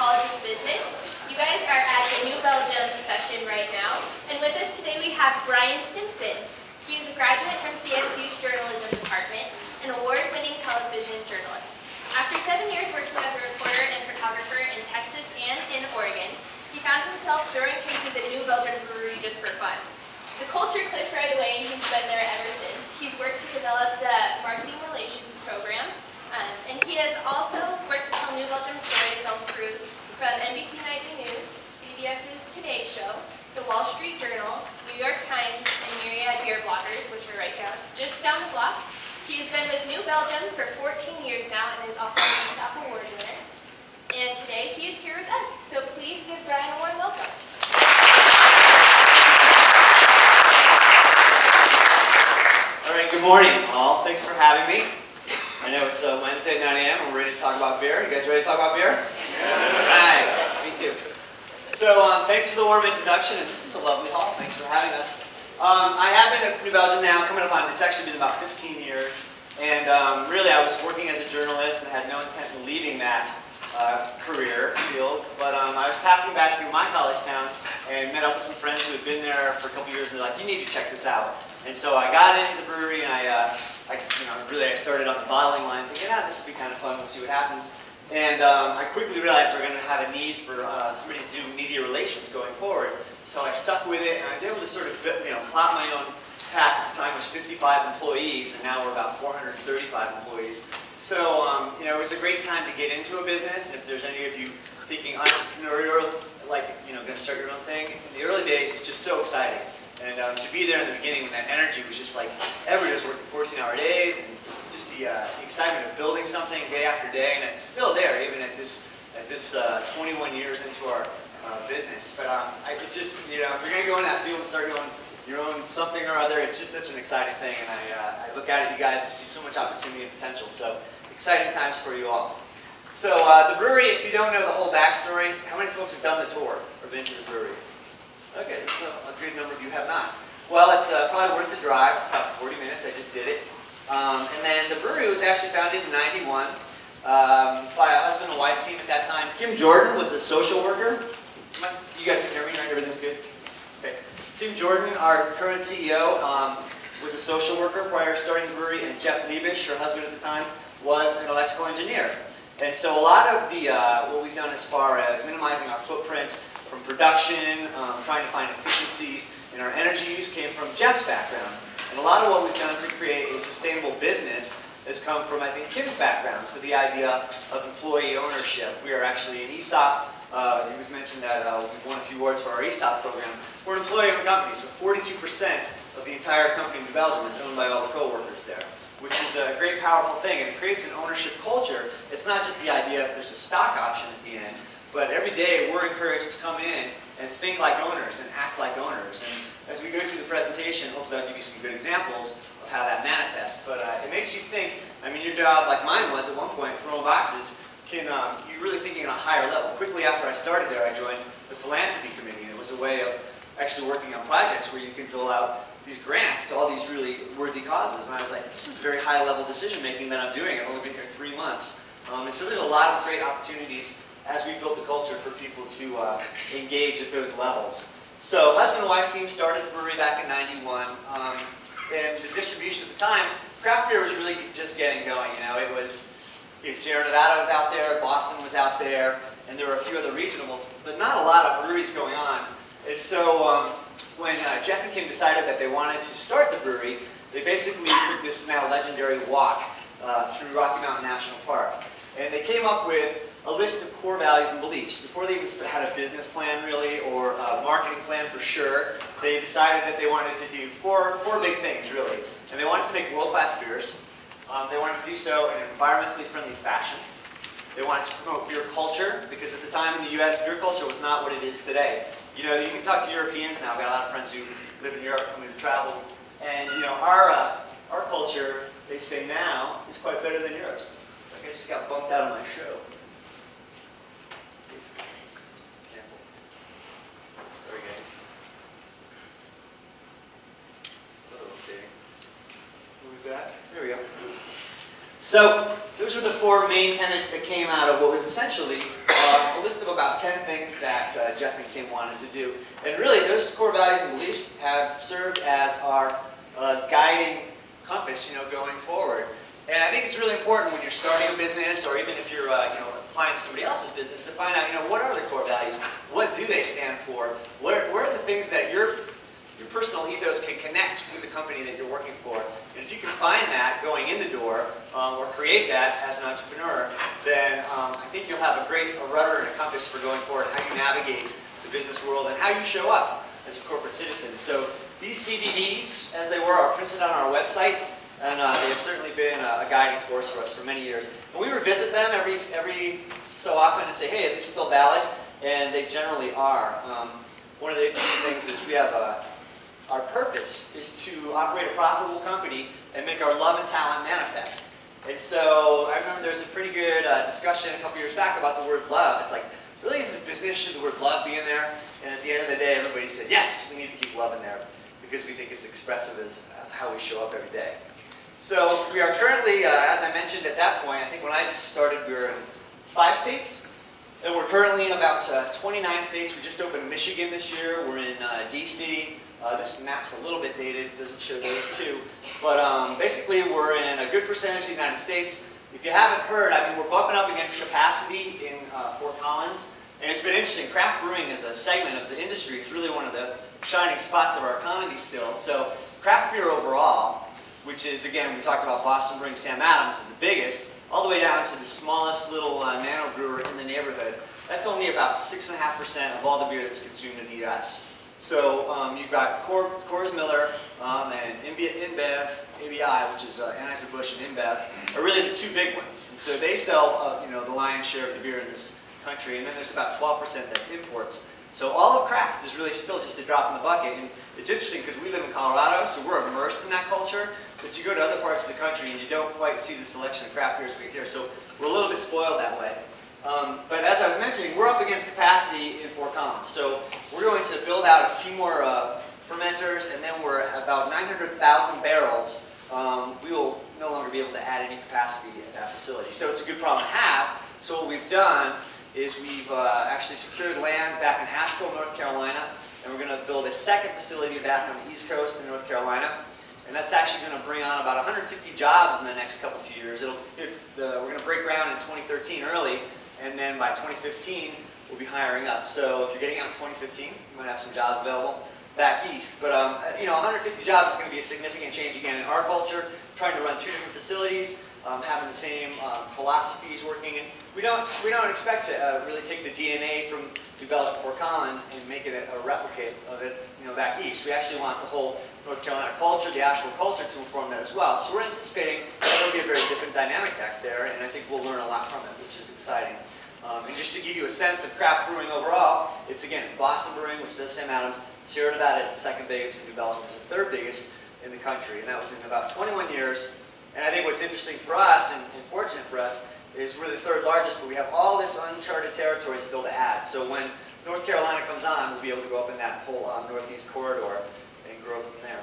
College of Business. You guys are at the New Belgium session right now. And with us today we have Brian Simpson. He is a graduate from CSU's journalism department, an award-winning television journalist. After 7 years working as a reporter and photographer in Texas and in Oregon, he found himself throwing cases at New Belgium Brewery just for fun. The culture clicked right away, and he's been there ever since. He's worked to develop the marketing relations program, and he has also worked to tell New Belgium's story to film crews from NBC Nightly News, CBS's Today Show, the Wall Street Journal, New York Times, and myriad beer bloggers, which are right down just down the block. He has been with New Belgium for 14 years now and is also an ESOP award winner. And today he is here with us, so please give Brian a warm welcome. All right, good morning, all. Thanks for having me. I know it's Wednesday at 9 a.m. and we're ready to talk about beer. You guys ready to talk about beer? Yeah. All right, me too. So thanks for the warm introduction, and this is a lovely hall. Thanks for having us. I have been at New Belgium now, coming up on, it's actually been about 15 years. And really, I was working as a journalist and had no intent of leaving that career field. But I was passing back through my college town and met up with some friends who had been there for a couple years, and they're like, you need to check this out. And so I got into the brewery, and I started on the bottling line, thinking, this will be kind of fun. We'll see what happens. And I quickly realized we're going to have a need for somebody to do media relations going forward. So I stuck with it, and I was able to sort of plot my own path. At the time it was 55 employees, and now we're about 435 employees. So it was a great time to get into a business. If there's any of you thinking entrepreneurial, going to start your own thing, in the early days, it's just so exciting. And to be there in the beginning when that energy was just like, everybody was working 14-hour days, and just the excitement of building something day after day, and it's still there even at this 21 years into our business. But if you're going to go in that field and start going your own something or other, it's just such an exciting thing, and I look at it, you guys, I see so much opportunity and potential, so exciting times for you all. So the brewery, if you don't know the whole backstory, how many folks have done the tour or been to the brewery? Okay, so a good number of you have not. Well, it's probably worth the drive. It's about 40 minutes. I just did it. And then the brewery was actually founded in '91 by a husband and wife team at that time. Kim Jordan was a social worker. You guys can hear me, right? Everything's good? Okay. Kim Jordan, our current CEO, was a social worker prior to starting the brewery, and Jeff Liebisch, her husband at the time, was an electrical engineer. And so a lot of the what we've done as far as minimizing our footprint from production, trying to find efficiencies in our energy use came from Jeff's background. And a lot of what we've done to create a sustainable business has come from, I think, Kim's background. So the idea of employee ownership. We are actually an ESOP. It was mentioned that we've won a few awards for our ESOP program. We're an employee-owned company, so 42% of the entire company in Belgium is owned by all the co-workers there, which is a great, powerful thing. And it creates an ownership culture. It's not just the idea if there's a stock option at the end, but every day we're encouraged to come in and think like owners and act like owners. And as we go through the presentation, hopefully I'll give you some good examples of how that manifests. But it makes you think, your job, like mine was at one point, throwing boxes, you're really thinking on a higher level. Quickly after I started there, I joined the philanthropy committee, and it was a way of actually working on projects where you can dole out these grants to all these really worthy causes. And I was like, this is very high-level decision-making that I'm doing. I've only been here 3 months. And so there's a lot of great opportunities as we built the culture for people to engage at those levels. So husband and wife team started the brewery back in '91. And the distribution at the time, craft beer was really just getting going. It was, Sierra Nevada was out there, Boston was out there, and there were a few other regionals, but not a lot of breweries going on. And so when Jeff and Kim decided that they wanted to start the brewery, they basically took this now legendary walk through Rocky Mountain National Park. And they came up with a list of core values and beliefs. Before they even had a business plan, really, or a marketing plan for sure, they decided that they wanted to do four big things, really. And they wanted to make world-class beers. They wanted to do so in an environmentally friendly fashion. They wanted to promote beer culture, because at the time in the U.S., beer culture was not what it is today. You can talk to Europeans now. I've got a lot of friends who live in Europe, coming to travel. And, our culture, they say now, is quite better than Europe's. It's like I just got bumped out of my show. Cancel. There we go. Okay. Move back. There we go. So, those are the four main tenets that came out of what was essentially a list of about 10 things that Jeff and Kim wanted to do. And really, those core values and beliefs have served as our guiding compass, going forward. And I think it's really important when you're starting a business, or even if you're, applying to somebody else's business, to find out, what are the core values? What do they stand for? What are the things that your personal ethos can connect with the company that you're working for? And if you can find that going in the door, or create that as an entrepreneur, then I think you'll have a great rudder and a compass for going forward, how you navigate the business world and how you show up as a corporate citizen. So these CVVs, as they were, are printed on our website, and they have certainly been a guiding force for us for many years. And we revisit them every so often and say, hey, are these still valid? And they generally are. One of the interesting things is we have our purpose is to operate a profitable company and make our love and talent manifest. And so I remember there's a pretty good discussion a couple years back about the word love. It's like, really, is this business, should the word love be in there? And at the end of the day, everybody said, yes, we need to keep love in there because we think it's expressive of how we show up every day. So we are currently, as I mentioned at that point, I think when I started we were in 5 states. And we're currently in about 29 states. We just opened Michigan this year. We're in DC. This map's a little bit dated. It doesn't show those two. But basically, we're in a good percentage of the United States. If you haven't heard, we're bumping up against capacity in Fort Collins. And it's been interesting. Craft brewing is a segment of the industry. It's really one of the shining spots of our economy still. So craft beer overall, which is, again, we talked about Boston Brewing, Sam Adams is the biggest, all the way down to the smallest little nano brewer in the neighborhood. That's only about 6.5% of all the beer that's consumed in the U.S. So you've got Coors Miller and InBev, ABI, which is Anheuser-Busch and InBev, are really the two big ones. And so they sell the lion's share of the beer in this country, and then there's about 12% that's imports. So all of craft is really still just a drop in the bucket. And it's interesting because we live in Colorado, so we're immersed in that culture. But you go to other parts of the country and you don't quite see the selection of craft beers we get here. So we're a little bit spoiled that way. But as I was mentioning, we're up against capacity in Fort Collins. So we're going to build out a few more fermenters, and then we're at about 900,000 barrels. We will no longer be able to add any capacity at that facility. So it's a good problem to have. So what we've done is we've actually secured land back in Asheville, North Carolina, and we're going to build a second facility back on the East Coast in North Carolina. And that's actually going to bring on about 150 jobs in the next couple few years. We're going to break ground in 2013 early, and then by 2015, we'll be hiring up. So if you're getting out in 2015, you might have some jobs available back east. But 150 jobs is going to be a significant change again in our culture, trying to run 2 different facilities, having the same philosophies working. And we don't expect to really take the DNA from New Belgium, Fort Collins, and make it a replicate of it, back east. We actually want the whole North Carolina culture, the Asheville culture, to inform that as well. So we're anticipating it'll be a very different dynamic back there, and I think we'll learn a lot from it, which is exciting. And just to give you a sense of craft brewing overall, it's Boston Brewing, which does Sam Adams. Sierra Nevada is the second biggest, and New Belgium is the third biggest in the country, and that was in about 21 years. And I think what's interesting for us, and fortunate for us, is we're the third largest, but we have all this uncharted territory still to add. So when North Carolina comes on, we'll be able to go up in that whole northeast corridor and grow from there.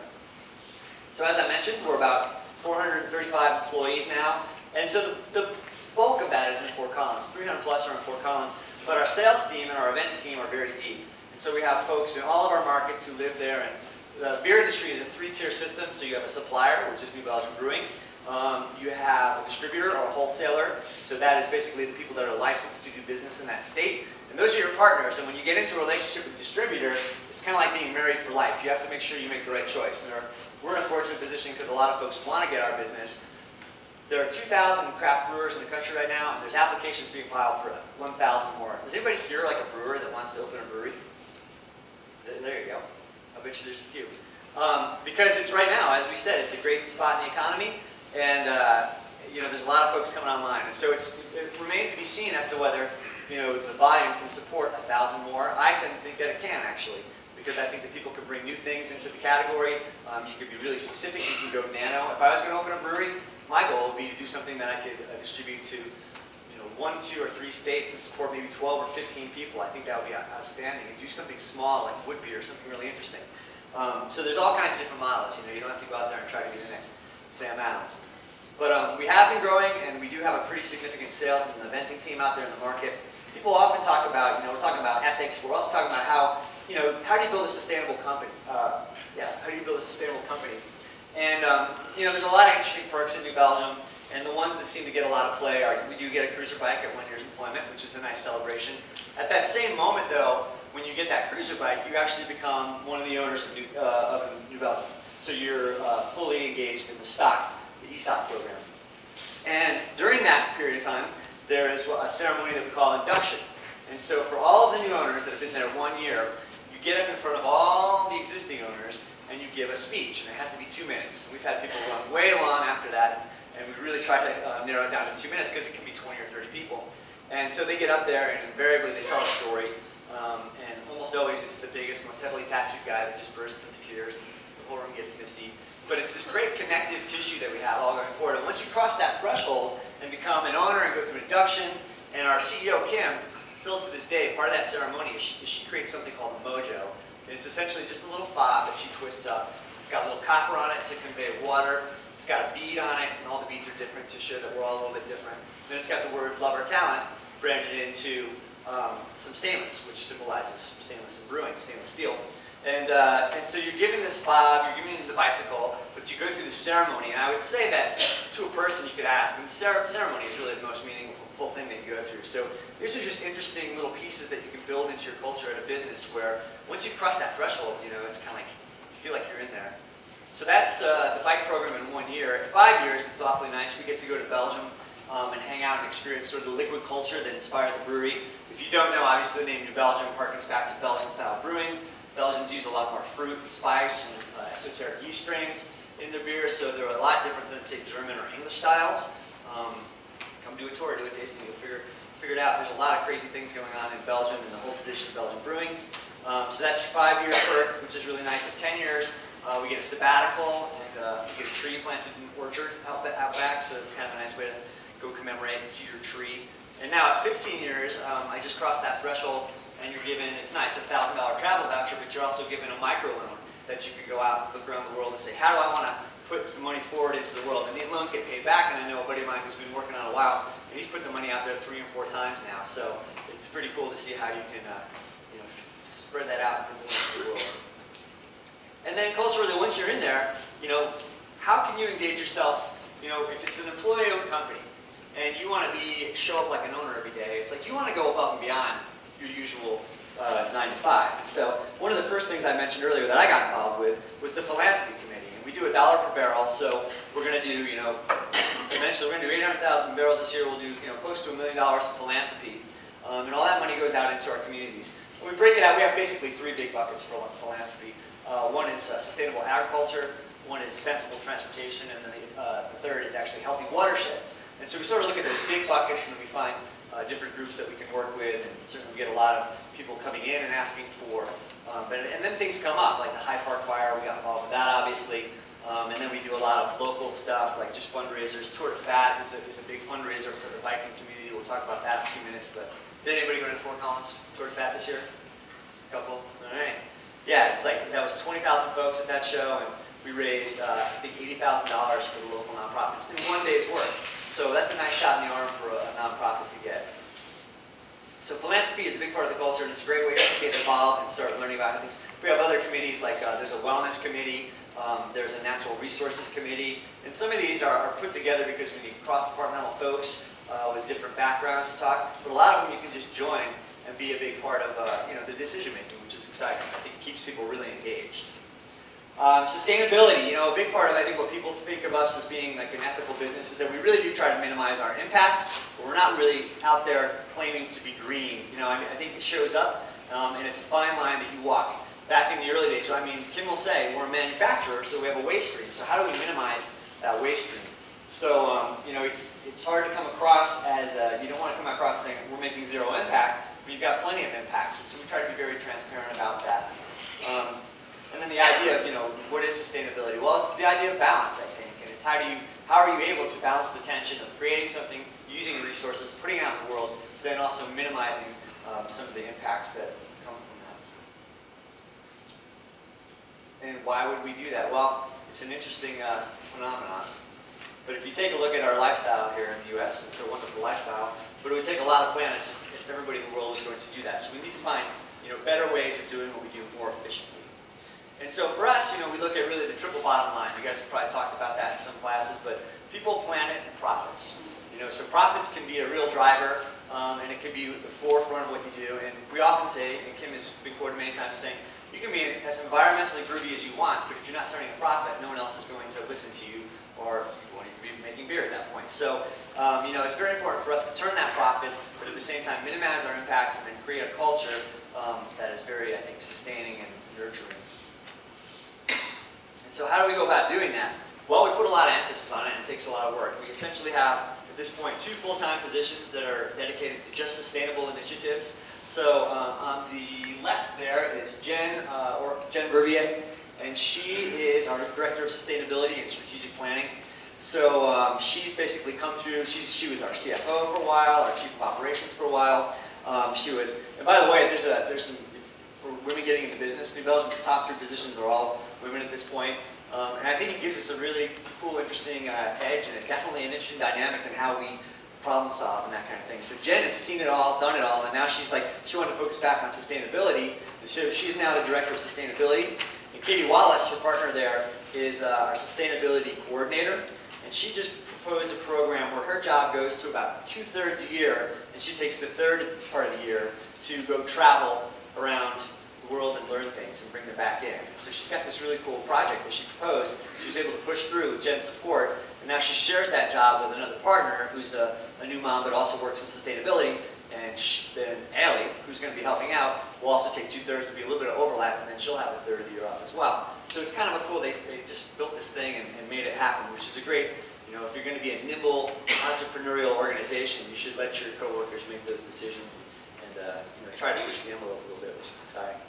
So as I mentioned, we're about 435 employees now, and so the bulk of that is in Fort Collins. 300 plus are in Fort Collins, but our sales team and our events team are very deep. And so we have folks in all of our markets who live there, and the beer industry is a 3-tier system. So you have a supplier, which is New Belgium Brewing. You have a distributor or a wholesaler, so that is basically the people that are licensed to do business in that state. And those are your partners, and when you get into a relationship with a distributor, it's kind of like being married for life. You have to make sure you make the right choice. And we're in a fortunate position because a lot of folks want to get our business. There are 2,000 craft brewers in the country right now, and there's applications being filed for 1,000 more. Is anybody here like a brewer that wants to open a brewery? There you go. I bet you there's a few. Because it's right now, as we said, it's a great spot in the economy, and there's a lot of folks coming online. And so it remains to be seen as to whether the volume can support 1,000 more. I tend to think that it can, actually, because I think that people can bring new things into the category. You could be really specific. You can go nano. If I was going to open a brewery, my goal would be to do something that I could distribute to 1, 2, or 3 states and support maybe 12 or 15 people. I think that would be outstanding. And do something small like wood beer, something really interesting. So there's all kinds of different models. You don't have to go out there and try to be the next Sam Adams. But we have been growing, and we do have a pretty significant sales and eventing team out there in the market. People often talk about, we're talking about ethics, but we're also talking about how do you build a sustainable company? How do you build a sustainable company? And, there's a lot of interesting perks in New Belgium, and the ones that seem to get a lot of play are we do get a cruiser bike at 1 year's employment, which is a nice celebration. At that same moment, though, when you get that cruiser bike, you actually become one of the owners of New Belgium. So you're fully engaged in the ESOP program. And during that period of time, there is a ceremony that we call induction. And so for all of the new owners that have been there 1 year, you get up in front of all the existing owners and you give a speech, and it has to be 2 minutes. We've had people run way long after that, and we really try to narrow it down to 2 minutes because it can be 20 or 30 people. And so they get up there, and invariably they tell a story, and almost always it's the biggest, most heavily tattooed guy that just bursts into tears, and the whole room gets misty. But it's this great connective tissue that we have all going forward. And once you cross that threshold and become an owner and go through induction, and our CEO, Kim, still to this day, part of that ceremony is she creates something called a mojo. And it's essentially just a little fob that she twists up. It's got a little copper on it to convey water. It's got a bead on it, and all the beads are different to show that we're all a little bit different. Then it's got the word love or talent branded into some stainless, which symbolizes stainless and brewing, stainless steel. And so you're giving this fob, you're giving the bicycle, but you go through the ceremony. And I would say that to a person you could ask, and the ceremony is really the most meaningful thing that you go through. So these are just interesting little pieces that you can build into your culture at a business where once you've crossed that threshold, it's kind of like, you feel like you're in there. So that's the bike program in 1 year. At 5 years, it's awfully nice. We get to go to Belgium and hang out and experience sort of the liquid culture that inspired the brewery. If you don't know, obviously the name New Belgium harkens back to Belgian-style brewing. Belgians use a lot more fruit and spice and esoteric yeast strains in their beer, so they're a lot different than, say, German or English styles. Come do a tour, do a tasting, you'll figure it out. There's a lot of crazy things going on in Belgium and the whole tradition of Belgian brewing. So that's your 5-year perk, which is really nice. At 10 years, we get a sabbatical, and we get a tree planted in an orchard out back, so it's kind of a nice way to go commemorate and see your tree. And now at 15 years, I just crossed that threshold, and you're given, it's nice, a $1,000 travel voucher, but you're also given a microloan that you can go out and look around the world and say, how do I want to put some money forward into the world? And these loans get paid back, and I know a buddy of mine who's been working on it a while, and he's put the money out there 3 or 4 times now. So it's pretty cool to see how you can spread that out and put the money into the world. And then culturally, once you're in there, how can you engage yourself? If it's an employee-owned company, and you want to show up like an owner every day, it's like you want to go above and beyond your usual 9 to 5. So one of the first things I mentioned earlier that I got involved with was the philanthropy committee. And we do $1 per barrel, so we're going to do, eventually we're going to do 800,000 barrels this year. We'll do, close to $1 million in philanthropy. And all that money goes out into our communities. When we break it out, we have basically 3 big buckets for philanthropy. One is sustainable agriculture, one is sensible transportation, and then the third is actually healthy watersheds. And so we sort of look at those big buckets, and then we find different groups that we can work with, and certainly we get a lot of people coming in and asking for, and then things come up, like the Hyde Park fire, we got involved with that obviously, and then we do a lot of local stuff, like just fundraisers. Tour de Fat is a big fundraiser for the biking community. We'll talk about that in a few minutes, but did anybody go to Fort Collins Tour de Fat this year? A couple? All right. Yeah, it's like, that was 20,000 folks at that show, and we raised, I think, $80,000 for the local nonprofits in 1 day's work. So that's a nice shot in the arm for a nonprofit to get. So philanthropy is a big part of the culture, and it's a great way to get involved and start learning about things. We have other committees, like there's a wellness committee, there's a natural resources committee, and some of these are put together because we need cross-departmental folks with different backgrounds to talk, but a lot of them you can just join and be a big part of the decision-making, which is exciting. I think it keeps people really engaged. Sustainability, a big part of, I think, what people think of us as being like an ethical business is that we really do try to minimize our impact, but we're not really out there claiming to be green. I think it shows up, and it's a fine line that you walk. Back in the early days, Kim will say, we're a manufacturer, so we have a waste stream. So how do we minimize that waste stream? So, it's hard to come across as, you don't want to come across saying we're making zero impact, but you've got plenty of impacts. And so we try to be very transparent about that. And then the idea of, what is sustainability? Well, it's the idea of balance, I think. And it's how are you able to balance the tension of creating something, using resources, putting it out in the world, then also minimizing some of the impacts that come from that. And why would we do that? Well, it's an interesting phenomenon. But if you take a look at our lifestyle here in the US, it's a wonderful lifestyle, but it would take a lot of planets if everybody in the world was going to do that. So we need to find better ways of doing what we do more efficiently. And so for us, we look at really the triple bottom line. You guys have probably talked about that in some classes, but people, planet, and profits. So profits can be a real driver, and it can be the forefront of what you do. And we often say, and Kim has been quoted many times saying, you can be as environmentally groovy as you want, but if you're not turning a profit, no one else is going to listen to you, or you won't even be making beer at that point. So, it's very important for us to turn that profit, but at the same time minimize our impacts and then create a culture that is very, I think, sustaining and nurturing. And so how do we go about doing that? Well, we put a lot of emphasis on it, and it takes a lot of work. We essentially have, at this point, 2 full-time positions that are dedicated to just sustainable initiatives. So on the left there is Jen Bervier, and she is our Director of Sustainability and Strategic Planning. So she's basically come through, she was our CFO for a while, our Chief of Operations for a while. And by the way, there's some, for women getting into business, New Belgium's top 3 positions are all women at this point. And I think it gives us a really cool, interesting edge, and definitely an interesting dynamic in how we problem solve and that kind of thing. So Jen has seen it all, done it all, and now she wanted to focus back on sustainability. So she's now the Director of Sustainability. And Katie Wallace, her partner there, is our Sustainability Coordinator. And she just proposed a program where her job goes to about 2/3 a year, and she takes the 3rd part of the year to go travel around the world and learn things and bring them back in. So she's got this really cool project that she proposed. She was able to push through with Jen's support, and now she shares that job with another partner who's a new mom but also works in sustainability, and then Allie, who's going to be helping out, will also take 2/3 to be a little bit of overlap, and then she'll have a 1/3 of the year off as well. So it's kind of a cool, they just built this thing and made it happen, which is a great, if you're going to be a nimble entrepreneurial organization, you should let your coworkers make those decisions and try to push the envelope a little bit, which is exciting.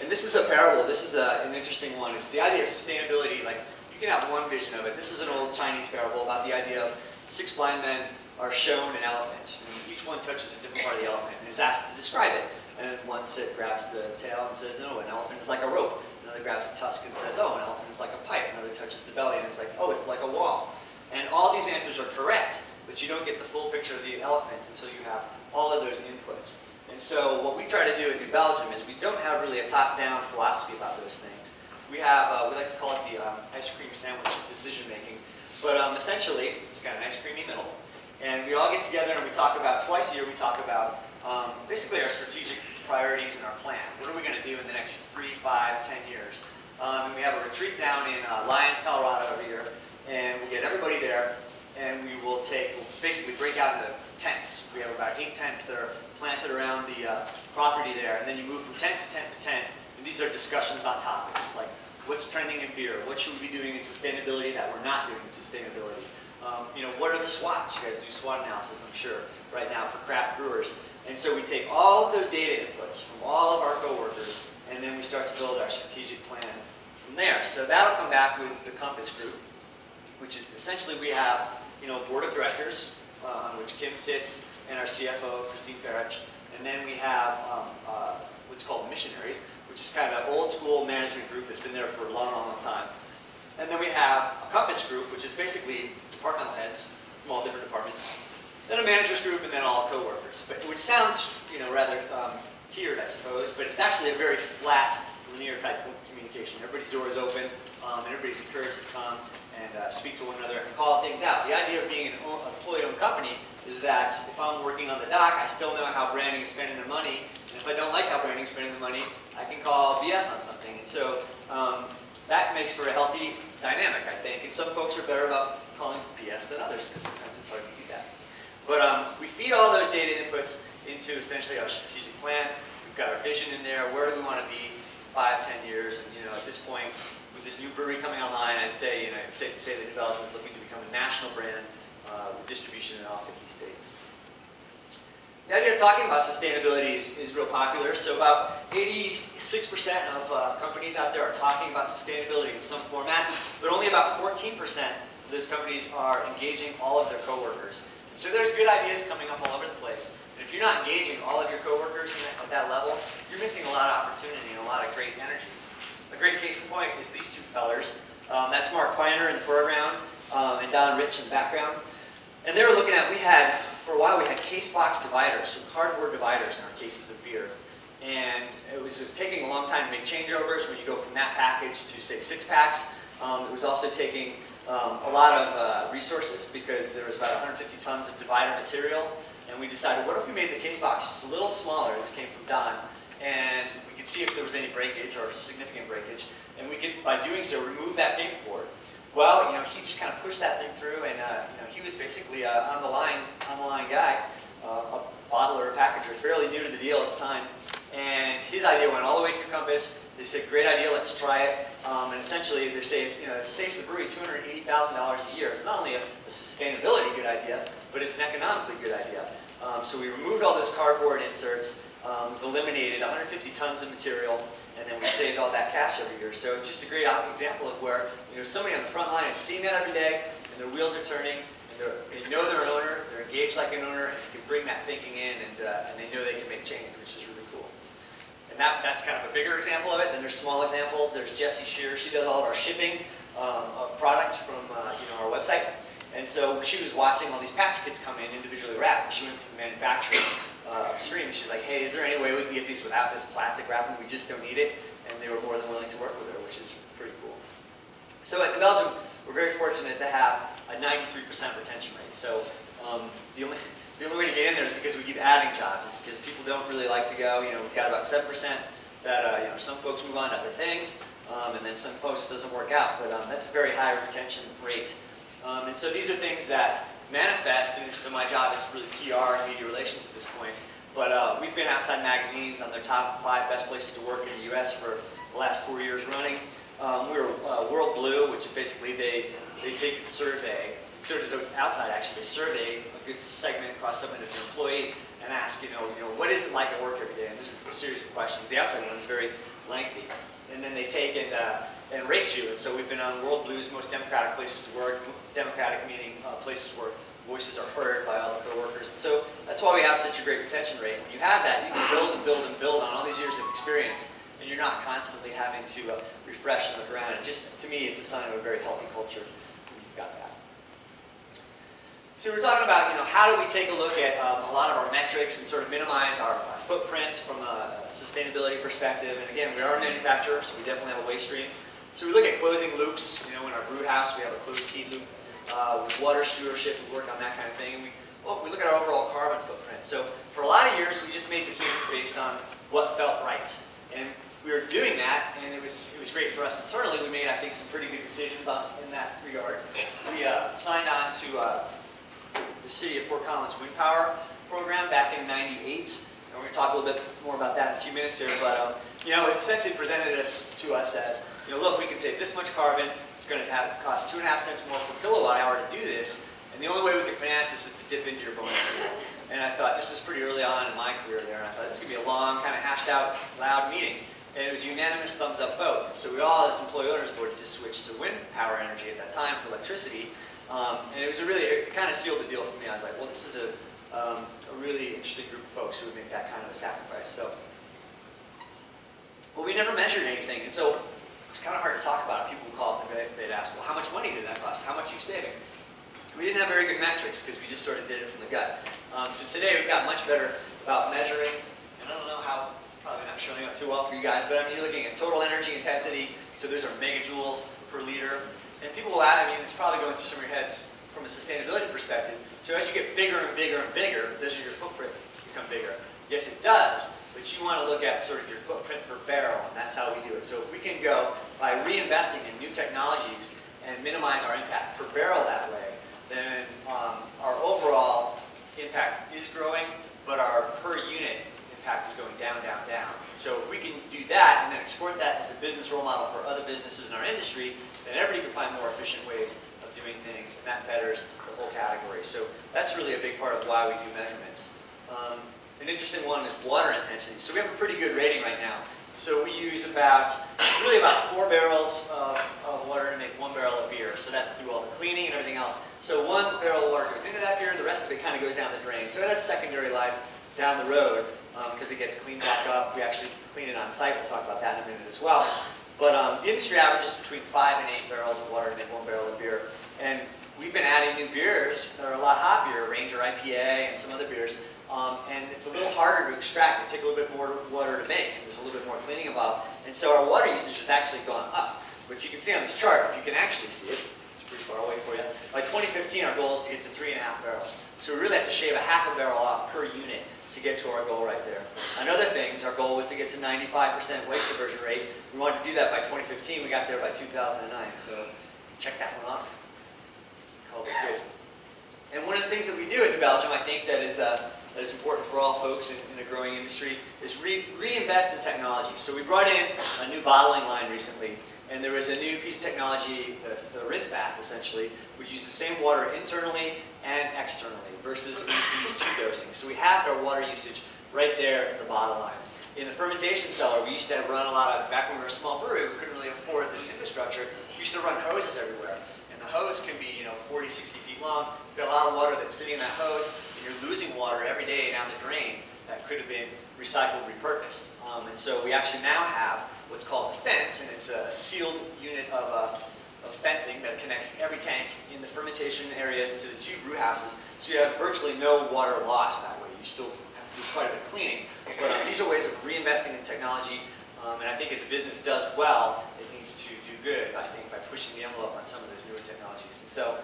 And this is a parable. This is an interesting one. It's the idea of sustainability. Like, you can have one vision of it. This is an old Chinese parable about the idea of 6 blind men are shown an elephant. And each one touches a different part of the elephant and is asked to describe it. And one grabs the tail and says, oh, an elephant is like a rope. Another grabs the tusk and says, oh, an elephant is like a pipe. Another touches the belly and it's like, oh, it's like a wall. And all these answers are correct, but you don't get the full picture of the elephant until you have all of those inputs. And so what we try to do in New Belgium is we don't have really a top-down philosophy about those things. We like to call it the ice cream sandwich of decision making. But essentially, it's got an ice creamy middle. And we all get together and we talk about, twice a year, we talk about basically our strategic priorities and our plan. What are we going to do in the next 3, 5, 10 years? And we have a retreat down in Lyons, Colorado every year. And we'll get everybody there, and we'll basically break out into tents. We have about 8 tents that are planted around the property there, and then you move from tent to tent to tent, and these are discussions on topics like what's trending in beer, what should we be doing in sustainability that we're not doing in sustainability. What are the SWOTs? You guys do SWOT analysis, I'm sure, right now for craft brewers. And so we take all of those data inputs from all of our coworkers, and then we start to build our strategic plan from there. So that'll come back with the Compass Group, which is essentially we have a board of directors on which Kim sits and our CFO, Christine Parrish. And then we have what's called missionaries, which is kind of an old school management group that's been there for a long, long, long time. And then we have a Compass Group, which is basically departmental heads from all different departments. Then a managers group, and then all coworkers. Which sounds rather tiered, I suppose, but it's actually a very flat, linear type of communication. Everybody's door is open, and everybody's encouraged to come and speak to one another and call things out. The idea of being an employee-owned company is that if I'm working on the dock, I still know how branding is spending their money, and if I don't like how branding is spending the money, I can call BS on something. And so that makes for a healthy dynamic, I think. And some folks are better about calling BS than others, because sometimes it's hard to do that. But we feed all those data inputs into essentially our strategic plan. We've got our vision in there. Where do we want to be 5, 10 years? And at this point, with this new brewery coming online, I'd say it's safe to say that New Belgium is looking to become a national brand with distribution in all 50 states. The idea of talking about sustainability is real popular. So about 86% of companies out there are talking about sustainability in some format, but only about 14% of those companies are engaging all of their coworkers. And so there's good ideas coming up all over the place. And if you're not engaging all of your coworkers at that level, you're missing a lot of opportunity and a lot of great energy. A great case in point is these two fellers. That's Mark Feiner in the foreground. and Don Rich in the background. And they were looking at, for a while we had case box dividers, so cardboard dividers in our cases of beer. And it was taking a long time to make changeovers when you go from that package to, say, 6-packs. It was also taking a lot of resources because there was about 150 tons of divider material. And we decided, what if we made the case box just a little smaller? This came from Don. And we could see if there was any breakage or significant breakage. And we could, by doing so, remove that paperboard. Well, he just kind of pushed that thing through, and he was basically on the line guy, a bottler or packager, fairly new to the deal at the time. And his idea went all the way through Compass. They said, great idea, let's try it. And essentially, it saves the brewery $280,000 a year. It's not only a sustainability good idea, but it's an economically good idea. So we removed all those cardboard inserts, we've eliminated 150 tons of material, and then we saved all that cash every year. So it's just a great example of where somebody on the front line is seeing that every day, and their wheels are turning, and they know they're an owner, they're engaged like an owner, and you can bring that thinking in, and they know they can make change, which is really cool. And that's kind of a bigger example of it. Then there's small examples. There's Jessie Shear. She does all of our shipping of products from our website. And so she was watching all these patch kits come in individually wrapped. She went to the manufacturer upstream, and she's like, hey, is there any way we can get these without this plastic wrapping? We just don't need it. And they were more than willing to work with her, which is pretty cool. So in Belgium, we're very fortunate to have a 93% retention rate. So the only way to get in there is because we keep adding jobs. It's because people don't really like to go. We've got about 7% that some folks move on to other things, and then some folks it doesn't work out. But that's a very high retention rate. And so these are things that manifest, and so my job is really PR and media relations at this point. But we've been outside magazines on their top 5 best places to work in the U.S. for the last 4 years running. We're World Blue, which is basically they take a survey. So does outside actually. They survey a good segment across some of their employees and ask, what is it like at work every day? And there's a series of questions. The outside one is very lengthy. And then they take and rate you. And so we've been on World Blue's most democratic places to work, democratic meaning places where voices are heard by all the coworkers. And so that's why we have such a great retention rate. When you have that, you can build and build and build on all these years of experience, and you're not constantly having to refresh and look around. And just, to me, it's a sign of a very healthy culture when you've got that. So we're talking about, how do we take a look at a lot of our metrics and sort of minimize our footprint from a sustainability perspective. And again, we are a manufacturer, so we definitely have a waste stream. So we look at closing loops. In our brew house, we have a closed heat loop. With water stewardship, we work on that kind of thing. And we look at our overall carbon footprint. So for a lot of years, we just made decisions based on what felt right. And we were doing that, and it was great for us internally. We made, I think, some pretty good decisions in that regard. We signed on to the City of Fort Collins Wind Power program back in '98. And we're going to talk a little bit more about that in a few minutes here. But it's essentially presented to us as, look, we can save this much carbon. It's going to cost 2.5 cents more per kilowatt hour to do this. And the only way we can finance this is to dip into your bonus pool. And I thought, this was pretty early on in my career there. And I thought, this is going to be a long, kind of hashed out, loud meeting. And it was a unanimous thumbs up vote. So we all, as employee owners, voted to switch to wind power energy at that time for electricity. And it kind of sealed the deal for me. I was like, well, this is a really interesting group of folks who would make that kind of a sacrifice. So, well, we never measured anything. And so it was kind of hard to talk about it. People would call it, they'd ask, well, how much money did that cost? How much are you saving? We didn't have very good metrics because we just sort of did it from the gut. So today we've got much better about measuring. And I don't know how, probably not showing up too well for you guys, but you're looking at total energy intensity. So those are megajoules per liter. And people will add, it's probably going through some of your heads from a sustainability perspective. So as you get bigger and bigger and bigger, does your footprint become bigger? Yes, it does, but you want to look at sort of your footprint per barrel, and that's how we do it. So if we can go by reinvesting in new technologies and minimize our impact per barrel that way, then our overall impact is growing, but our per unit impact is going down, down, down. So if we can do that and then export that as a business role model for other businesses in our industry, then everybody can find more efficient ways of doing things, and that betters the whole category. So that's really a big part of why we do measurements. An interesting one is water intensity. So we have a pretty good rating right now. So we use about 4 barrels of water to make 1 barrel of beer. So that's through all the cleaning and everything else. So 1 barrel of water goes into that beer, the rest of it kind of goes down the drain. So it has secondary life down the road because it gets cleaned back up. We actually clean it on site. We'll talk about that in a minute as well. But the industry average is between 5 and 8 barrels of water to make 1 barrel of beer. And we've been adding new beers that are a lot hoppier, Ranger IPA and some other beers, and it's a little harder to extract. It takes a little bit more water to make, and there's a little bit more cleaning involved. And so our water usage has actually gone up, which you can see on this chart, if you can actually see it. It's pretty far away for you. By 2015, our goal is to get to 3.5 barrels. So we really have to shave a half a barrel off per unit to get to our goal right there. Another thing, our goal was to get to 95% waste diversion rate. We wanted to do that by 2015. We got there by 2009. So check that one off. Called it good. And one of the things that we do in New Belgium, I think that is important for all folks in a growing industry, is reinvest in technology. So we brought in a new bottling line recently, and there was a new piece of technology, the rinse bath essentially, would use the same water internally and externally versus we used to use 2 dosing. So we halved our water usage right there in the bottle line. In the fermentation cellar, we used to run a lot of, back when we were a small brewery, we couldn't really afford this infrastructure, we used to run hoses everywhere. And the hose can be 40, 60 feet long. You've got a lot of water that's sitting in that hose, and you're losing water every day down the drain that could have been recycled, repurposed. And so we actually now have what's called a fence, and it's a sealed unit of fencing that connects every tank in the fermentation areas to the 2 brew houses. So you have virtually no water loss that way. You still have to do quite a bit of cleaning. But these are ways of reinvesting in technology. And I think as a business does well, it needs to do good, I think, by pushing the envelope on some of those newer technologies. And so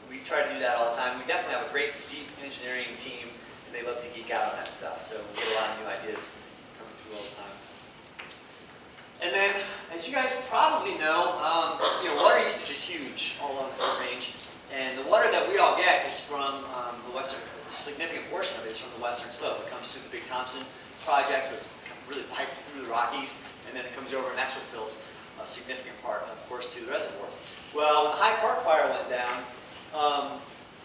we try to do that all the time. We definitely have a great, deep engineering team, and they love to geek out on that stuff. So we get a lot of new ideas coming through all the time. And then, as you guys probably know, water usage is huge all along the Front Range. And the water that we all get is from the western, a significant portion of it is from the western slope. It comes through the Big Thompson project, so it's really piped through the Rockies, and then it comes over, and that's what fills a significant part, of course, to the reservoir. Well, when the High Park fire went down,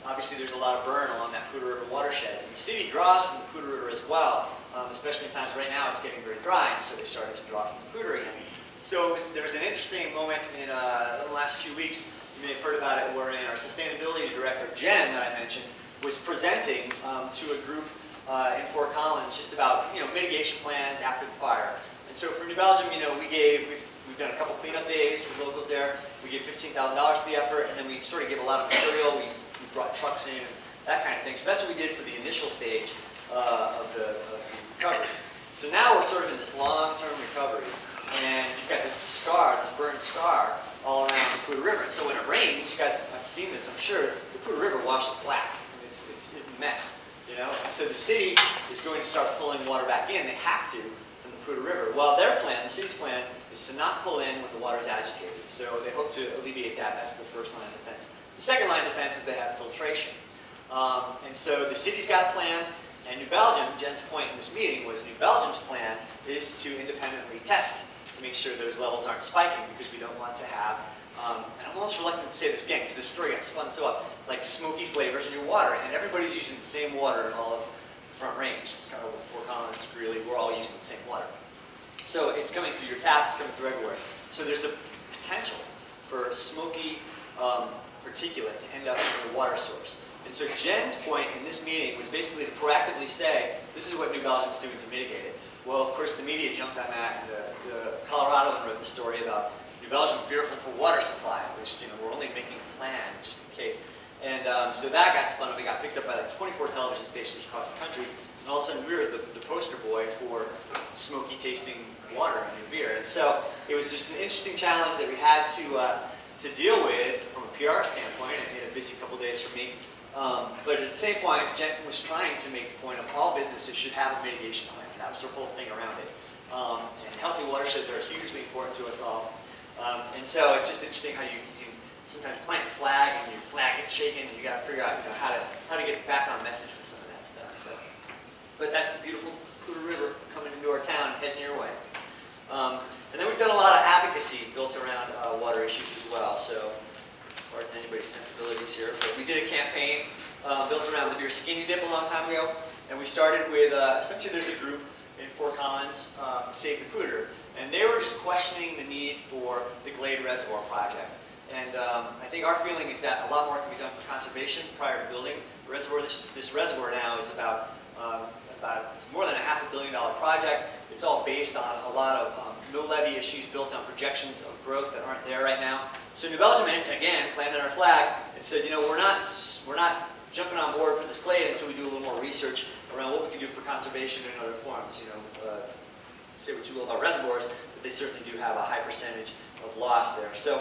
obviously there's a lot of burn along that Poudre River watershed. And the city draws from the Poudre River as well, especially in times right now it's getting very dry, and so they started to draw from the Poudre again. So there was an interesting moment in the last few weeks, you may have heard about it, wherein our sustainability director, Jen, that I mentioned, was presenting to a group in Fort Collins just about mitigation plans after the fire. And so for New Belgium, we've done a couple cleanup days with locals there. We gave $15,000 to the effort, and then we sort of gave a lot of material. We brought trucks in and that kind of thing. So that's what we did for the initial stage of the recovery. So now we're sort of in this long-term recovery, and you've got this scar, this burned scar, all around the Poudre River. And so when it rains, you guys have seen this, I'm sure, the Poudre River washes black. I mean, it's a mess, And so the city is going to start pulling water back in. They have to from the Poudre River. Well, their plan, the city's plan, is to not pull in when the water is agitated. So they hope to alleviate that. That's the first line of defense. The second line of defense is they have filtration. And so the city's got a plan. And New Belgium, Jen's point in this meeting was New Belgium's plan is to independently test to make sure those levels aren't spiking, because we don't want to have, and I'm almost reluctant to say this again because this story got spun so up, like smoky flavors in your water. And everybody's using the same water in all of the Front Range. It's kind of like Fort Collins, Greeley, we're all using the same water. So it's coming through your taps, it's coming through everywhere. So there's a potential for smoky particulate to end up in the water source. And so Jen's point in this meeting was basically to proactively say, this is what New Belgium is doing to mitigate it. Well, of course, the media jumped on that, and the Coloradoan wrote the story about New Belgium fearful for water supply, which, we're only making a plan just in case. And so that got spun up. It got picked up by like 24 television stations across the country. And all of a sudden, we were the poster boy for smoky tasting water in your beer. And so it was just an interesting challenge that we had to deal with from a PR standpoint. It made a busy couple days for me. But at the same point, Jen was trying to make the point of all businesses should have a mitigation plan. That was her whole thing around it. And healthy watersheds are hugely important to us all. And so it's just interesting how you can sometimes plant your flag and your flag gets shaken, and you got to figure out how to get back on message with some of that stuff. So, but that's the beautiful Poudre River coming into our town, heading your way. And then we've done a lot of advocacy built around water issues as well. So, pardon anybody's sensibilities here, but we did a campaign built around the beer Skinny Dip a long time ago, and we started with essentially there's a group in Fort Collins, Save the Poudre, and they were just questioning the need for the Glade Reservoir project. And I think our feeling is that a lot more can be done for conservation prior to building the reservoir. This reservoir now is about it's more than a $500 million project. it's all based on a lot of no levy issues built on projections of growth that aren't there right now. So New Belgium, again, planted our flag and said, you know, we're not jumping on board for this glade until we do a little more research around what we can do for conservation in other forms. You know, say what you will about reservoirs, but they certainly do have a high percentage of loss there. So,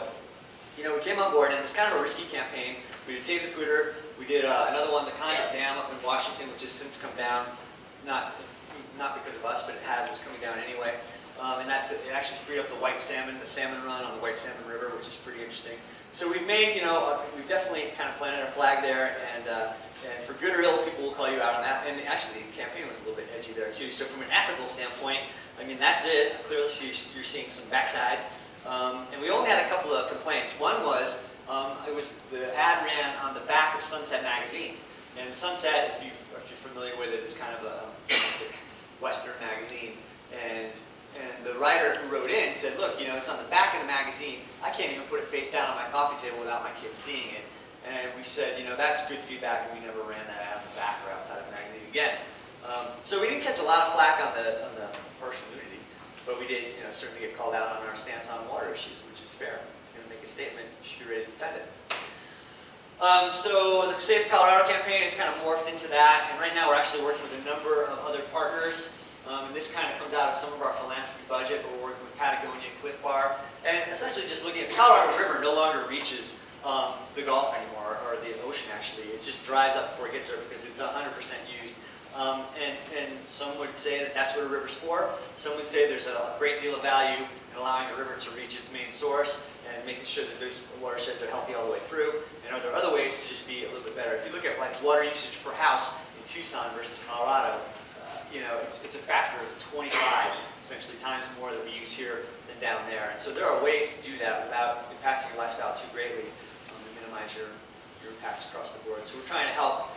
you know, we came on board, and it was kind of a risky campaign. We did Save the Pooter. We did another one, the Conduct Dam up in Washington, which has since come down, not because of us, but it was coming down anyway. And it actually freed up the salmon run on the White Salmon River, which is pretty interesting. So we've made, you know, we've definitely kind of planted our flag there, and for good or ill, people will call you out on that. And actually, the campaign was a little bit edgy there too. So from an ethical standpoint, I mean, that's it. Clearly, you're seeing some backside. And we only had a couple of complaints. One was, the ad ran on the back of Sunset magazine. And Sunset, if you're familiar with it, is kind of a domestic Western magazine. And the writer who wrote in said, look, you know, it's on the back of the magazine. I can't even put it face down on my coffee table without my kids seeing it. And we said, you know, that's good feedback, and we never ran that ad on the back or outside of the magazine again. So we didn't catch a lot of flack on the partial nudity, but we did, you know, certainly get called out on our stance on water issues, which is fair. If you're going to make a statement, you should be ready to defend it. So the Save Colorado campaign, it's kind of morphed into that, and right now we're actually working with a number of other partners. And this kind of comes out of some of our philanthropy budget, but we're working with Patagonia, Cliff Bar, and essentially just looking at the Colorado River no longer reaches the Gulf anymore, or the ocean actually. It just dries up before it gets there because it's 100% used. And some would say that that's what a river's for. Some would say there's a great deal of value in allowing a river to reach its main source and making sure that those watersheds are healthy all the way through. And are there other ways to just be a little bit better? If you look at like water usage per house in Tucson versus Colorado, you know, it's a factor of 25, essentially, times more that we use here than down there. And so there are ways to do that without impacting your lifestyle too greatly to minimize your impacts across the board. So we're trying to help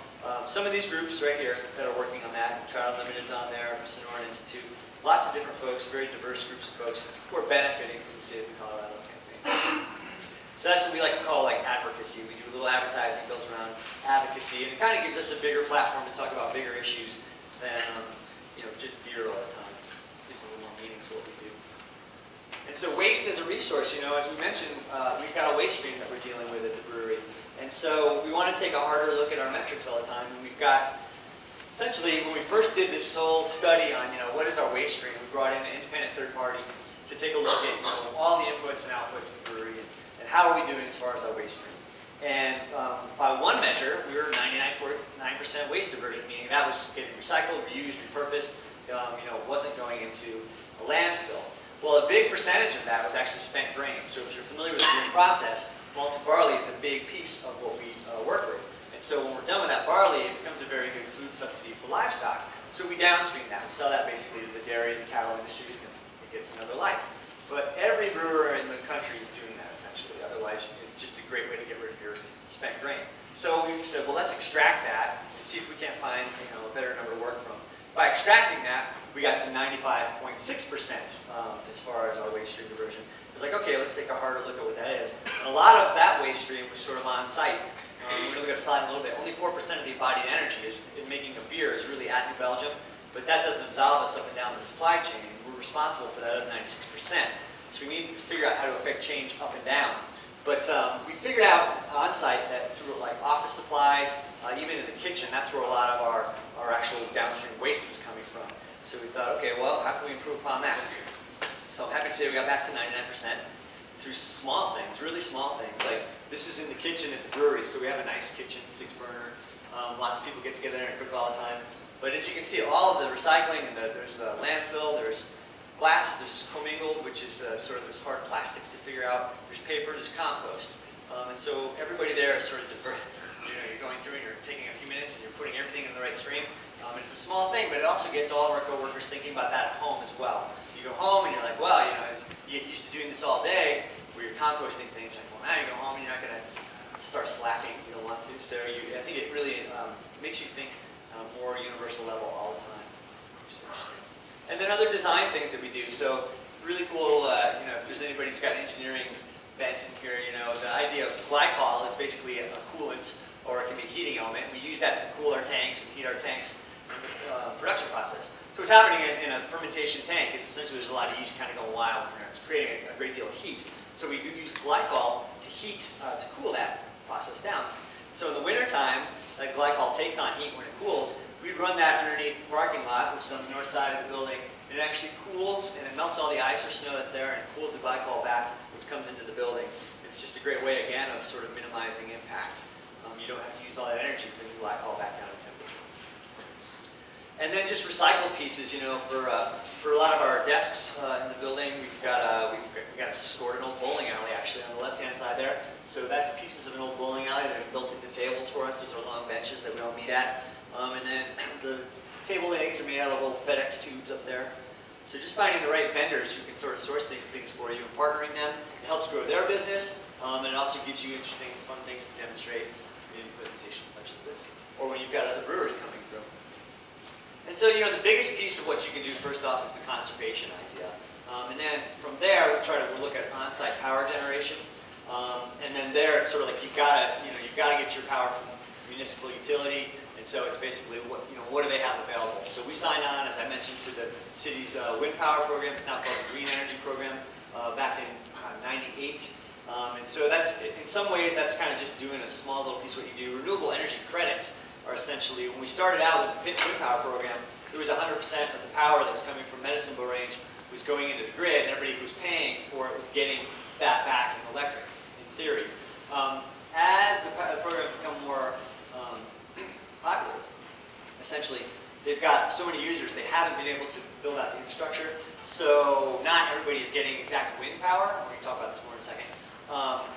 some of these groups right here that are working on that. Child Unlimited's on there, Sonoran Institute. Lots of different folks, very diverse groups of folks who are benefiting from the State of Colorado campaign. So that's what we like to call like advocacy. We do a little advertising built around advocacy, and it kind of gives us a bigger platform to talk about bigger issues than you know, just beer all the time. It gives a little more meaning to what we do. And so waste as a resource, you know, as we mentioned, we've got a waste stream that we're dealing with at the brewery. And so we want to take a harder look at our metrics all the time. And we've got, essentially, when we first did this whole study on, you know, what is our waste stream, we brought in an independent third party to take a look at, you know, all the inputs and outputs of the brewery and how are we doing as far as our waste stream. And by one measure, we were 99.9% waste diversion, meaning that was getting recycled, reused, repurposed. You know, it wasn't going into a landfill. Well, a big percentage of that was actually spent grain. So if you're familiar with the brewing process, malted barley is a big piece of what we work with. And so when we're done with that barley, it becomes a very good food subsidy for livestock. So we downstream that. We sell that basically to the dairy and cattle industries, and it gets another life. But every brewer in the country is doing that, essentially. Otherwise, it's just a great way to get rid of your spent grain. So we said, well, let's extract that and see if we can't find, you know, a better number to work from. By extracting that, we got to 95.6% as far as our waste stream diversion. It was like, okay, let's take a harder look at what that is. And a lot of that waste stream was sort of on site. We're going to look at a slide in a little bit. Only 4% of the embodied energy in making a beer is really at New Belgium, but that doesn't absolve us up and down the supply chain. We're responsible for that other 96%. So we need to figure out how to affect change up and down. But we figured out on site that through like office supplies, even in the kitchen, that's where a lot of our actual downstream waste was coming from. So we thought, okay, well, how can we improve upon that? So I'm happy to say we got back to 99% through small things, really small things. Like this is in the kitchen at the brewery, so we have a nice kitchen, 6-burner. Lots of people get together and cook all the time. But as you can see, all of the recycling, and there's a landfill, there's glass, there's commingled, which is sort of those hard plastics to figure out. There's paper, there's compost. And so everybody there is sort of different. You know, you're going through and you're taking a few minutes and you're putting everything in the right stream. And it's a small thing, but it also gets all of our coworkers thinking about that at home as well. You go home and you're like, well, you know, you get used to doing this all day where you're composting things. Like, well, now you go home and you're not going to start slapping. You don't want to. So I think it really makes you think on a more universal level all the time, which is interesting. And then other design things that we do. So really cool, you know, if there's anybody who's got an engineering bent in here, you know, the idea of glycol is basically a coolant, or it can be a heating element. We use that to cool our tanks and heat our tanks in the production process. process. So what's happening in a fermentation tank is essentially there's a lot of yeast kind of going wild in there. It's creating a great deal of heat. So we use glycol to cool that process down. So in the wintertime, that glycol takes on heat when it cools. We run that underneath the parking lot, which is on the north side of the building, and it actually cools and it melts all the ice or snow that's there and it cools the glycol back, which comes into the building. And it's just a great way, again, of sort of minimizing impact. You don't have to use all that energy to bring the glycol back down in temperature. And then just recycled pieces, for a lot of our desks in the building, we've got stored an old bowling alley actually on the left-hand side there. So that's pieces of an old bowling alley that are built into tables for us. Those are long benches that we all meet at. And then the table legs are made out of little FedEx tubes up there. So just finding the right vendors who can sort of source these things for you and partnering them, it helps grow their business, and it also gives you interesting, fun things to demonstrate in presentations such as this, or when you've got other brewers coming through. And so, the biggest piece of what you can do first off is the conservation idea. And then from there, we try to look at on-site power generation. And then there, it's sort of like you've got to get your power from municipal utility. And so it's basically what do they have available. So we signed on, as I mentioned, to the city's wind power program. It's now called the Green Energy Program, back in '98. And so that's, in some ways, that's kind of just doing a small little piece of what you do. Renewable energy credits are essentially, when we started out with the wind power program, it was 100% of the power that was coming from Medicine Bow Range was going into the grid, and everybody who was paying for it was getting that back in electric, in theory. As the program become more popular, essentially, they've got so many users, they haven't been able to build out the infrastructure, so not everybody is getting exact wind power. We're going to talk about this more in a second.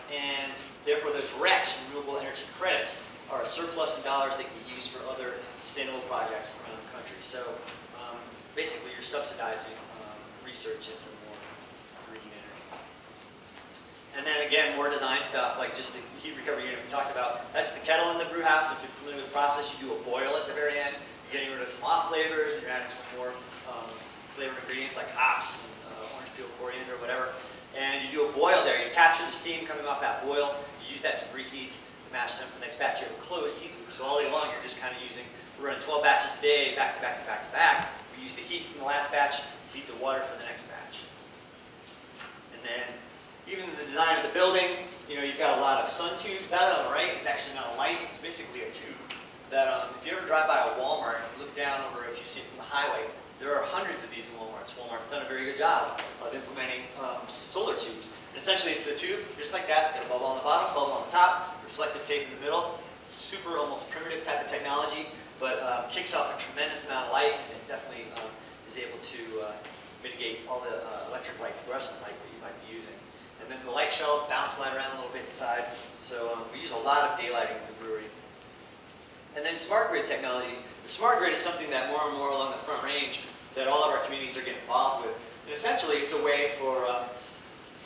And therefore, those RECs, renewable energy credits, are a surplus in dollars that can be used for other sustainable projects around the country. So basically, you're subsidizing research into more green energy. And then again, more design stuff, like just the heat recovery unit we talked about. That's the kettle in the brew house. If you're familiar with the process, you do a boil at the very end. You're getting rid of some off flavors, and you're adding some more flavored ingredients like hops, and, orange peel, coriander, whatever. And you do a boil there. You capture the steam coming off that boil. You use that to reheat the mash tun for the next batch. You have a closed heat loop. So all day long, you're just kind of we're running 12 batches a day, back to back to back to back. We use the heat from the last batch to heat the water for the next batch. And then, even in the design of the building, you've got a lot of sun tubes. That on the right is actually not a light. It's basically a tube that if you ever drive by a Walmart and look down over, if you see it from the highway, there are hundreds of these in Walmarts. Walmart's done a very good job of implementing solar tubes. And essentially, it's a tube just like that. It's got a bubble on the bottom, bubble on the top, reflective tape in the middle. Super, almost primitive type of technology, but kicks off a tremendous amount of light. And it definitely is able to mitigate all the electric light, fluorescent light that you might be using. And then the light shelves bounce light around a little bit inside. So we use a lot of daylighting in the brewery. And then smart grid technology. The smart grid is something that more and more along the Front Range that all of our communities are getting involved with. And essentially, it's a way for